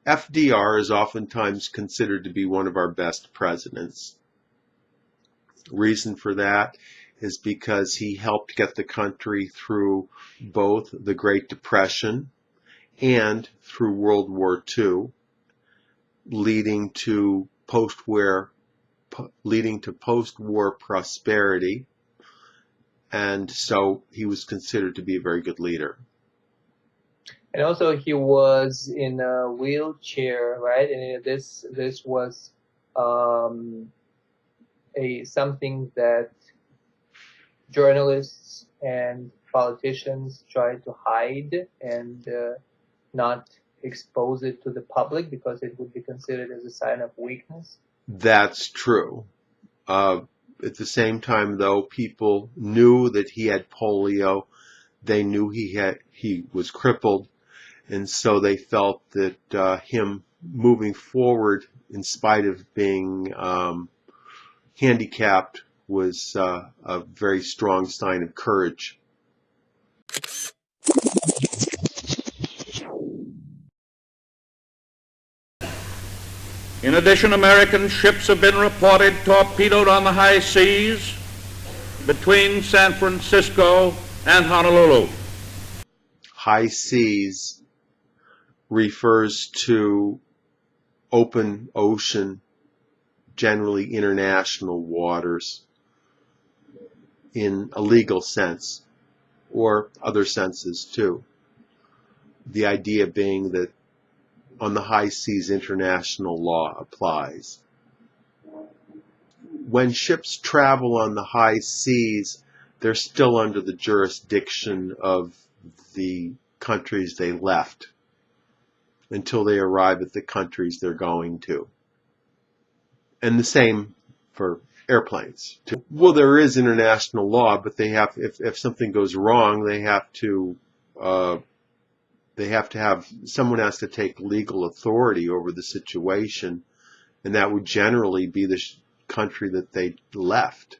FDR is oftentimes considered to be one of our best presidents. Reason for that is because he helped get the country through both the Great Depression and through World War II, leading to post-war prosperity, and so he was considered to be a very good leader. And also he was in a wheelchair, right? And this was something that journalists and politicians try to hide and not expose it to the public because it would be considered as a sign of weakness. That's true. At the same time, though, people knew that he had polio. They knew he was crippled, and so they felt that him moving forward, in spite of being handicapped, was a very strong sign of courage. In addition, American ships have been reported torpedoed on the high seas between San Francisco and Honolulu. High seas refers to open ocean, generally international waters, in a legal sense, or other senses too. The idea being that on the high seas, international law applies. When ships travel on the high seas, they're still under the jurisdiction of the countries they left until they arrive at the countries they're going to. And the same for airplanes too. Well, there is international law, but they have, if something goes wrong, someone has to take legal authority over the situation, and that would generally be the country that they left.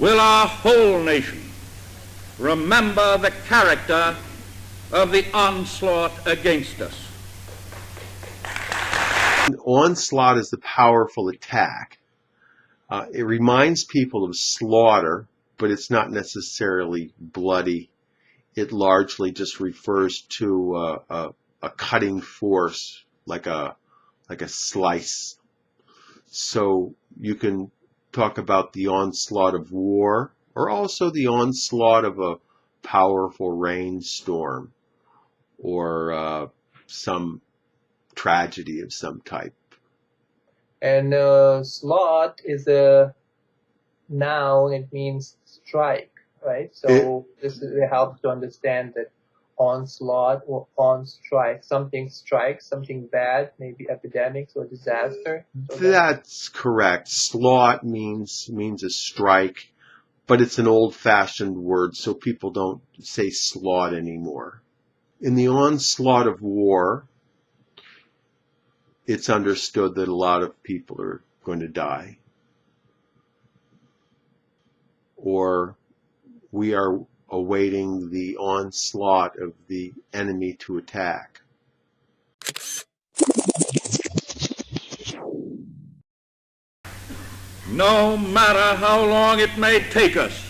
Will our whole nation remember the character of the onslaught against us? An onslaught is the powerful attack. It reminds people of slaughter, but it's not necessarily bloody. It largely just refers to a cutting force, like a slice. So you can talk about the onslaught of war, or also the onslaught of a powerful rainstorm, or some tragedy of some type. And slaught is a noun. It means strike, right? So this helps to understand that onslaught or on strike, something strikes, something bad, maybe epidemics or disaster. So that's correct. Slaught means a strike, but it's an old-fashioned word, so people don't say slaught anymore. In the onslaught of war, it's understood that a lot of people are going to die, or we are awaiting the onslaught of the enemy to attack. No matter how long it may take us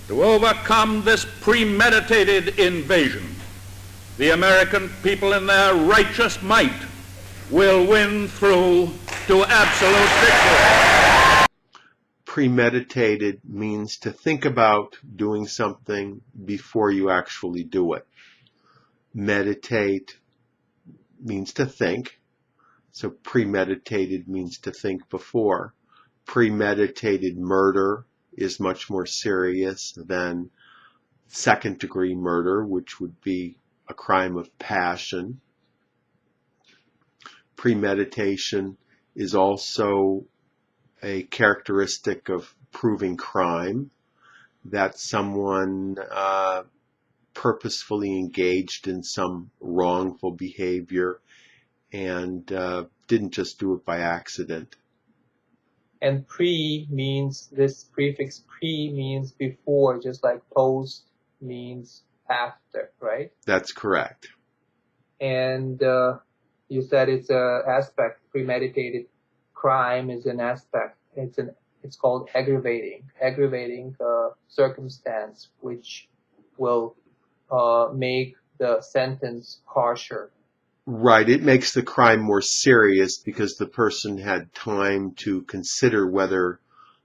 to overcome this premeditated invasion, the American people in their righteous might will win through to absolute victory. Premeditated means to think about doing something before you actually do it. Meditate means to think, so premeditated means to think before. Premeditated murder is much more serious than second-degree murder, which would be a crime of passion. Premeditation is also a characteristic of proving crime, that someone purposefully engaged in some wrongful behavior and didn't just do it by accident. And pre means, this prefix pre means before, just like post means after, right? That's correct. And you said it's an aspect. Premeditated crime is an aspect. It's called aggravating circumstance, which will make the sentence harsher. Right. It makes the crime more serious because the person had time to consider whether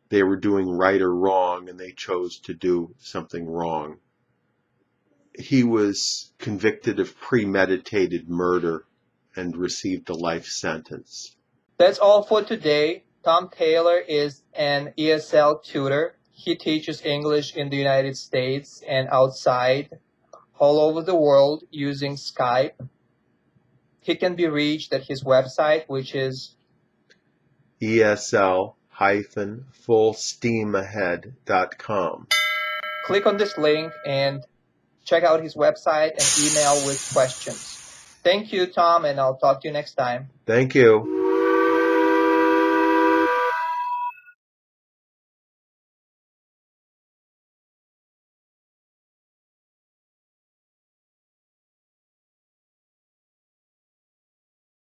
they were doing right or wrong, and they chose to do something wrong. He was convicted of premeditated murder and received a life sentence. That's all for today. Tom Taylor is an ESL tutor. He teaches English in the United States and outside, all over the world, using Skype. He can be reached at his website, which is ESL-fullsteamahead.com. Click on this link and check out his website and email with questions. Thank you, Tom, and I'll talk to you next time. Thank you.